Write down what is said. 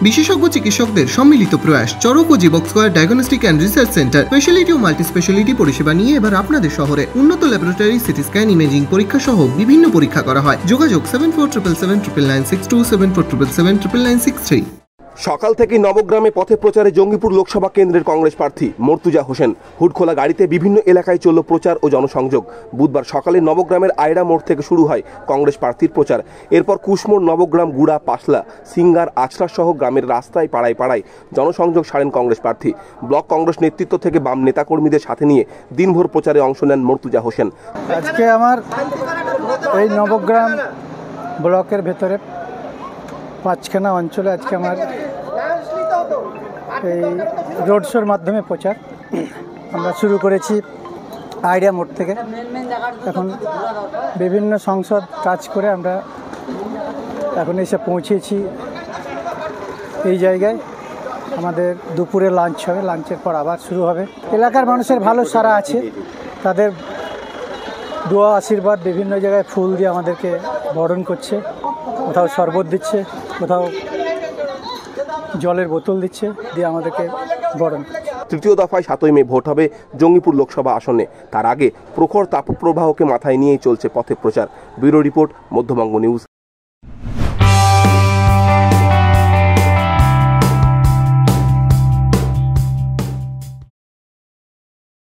বিশেষজ্ঞ চিকিৎসকদের সম্মিলিত প্রয়াস চরক ও Jivak square diagnostic and research centre speciality ও মাল্টি স্পেশালিটি পরিষেবা নিয়ে এবার আপনাদের শহরে উন্নত ল্যাবরেটরি সিটি স্ক্যান ইমেজিং পরীক্ষা সহ বিভিন্ন পরীক্ষা করা হয়। যোগাযোগ 7477799627 7477799963। সকাল থেকে নবগ্রামে পথে প্রচারে জঙ্গিপুর লোকসভা কেন্দ্রের কংগ্রেস প্রার্থী মর্তুজা হোসেন। হুডখোলা গাড়িতে বিভিন্ন এলাকায় চলল প্রচার ও জনসংযোগ। বুধবার সকালে নবগ্রামের আয়রা মোড় থেকে শুরু হয় কংগ্রেস প্রার্থীর প্রচার। এরপর কুশমোড়, নবগ্রাম, গুড়া, পাশলা, সিঙ্গার, আছড়া সহ গ্রামের রাস্তায় পাড়ায় পাড়ায় জনসংযোগ সারেন কংগ্রেস প্রার্থী। ব্লক কংগ্রেস নেতৃত্ব থেকে বাম নেতাকর্মীদের সাথে নিয়ে দিনভর প্রচারে অংশ নেন মর্তুজা হোসেন। আজকে আমার এই নবগ্রাম ব্লকের ভেতরে পাঁচখানা অঞ্চলে আজকে আমার এই রোড শোর মাধ্যমে প্রচার আমরা শুরু করেছি আইডিয়া মোড় থেকে। এখন বিভিন্ন সংসদ কাজ করে আমরা এখন এসে পৌঁছেছি এই জায়গায়। আমাদের দুপুরে লাঞ্চ হবে, লাঞ্চের পর আবার শুরু হবে। এলাকার মানুষের ভালো সাড়া আছে, তাদের দোয়া আশীর্বাদ বিভিন্ন জায়গায় ফুল দিয়ে আমাদেরকে বরণ করছে, কোথাও শরবত দিচ্ছে, কোথাও জলের বোতল দিচ্ছে, দিয়ে আমাদেরকে বরণ। তৃতীয় দফায় 7ই মে ভোট হবে জঙ্গিপুর লোকসভা আসনে। তার আগে প্রখর তাপপ্রবাহকে মাথায় নিয়েই চলছে পথে প্রচার। Bureau report, Madhyabanga news.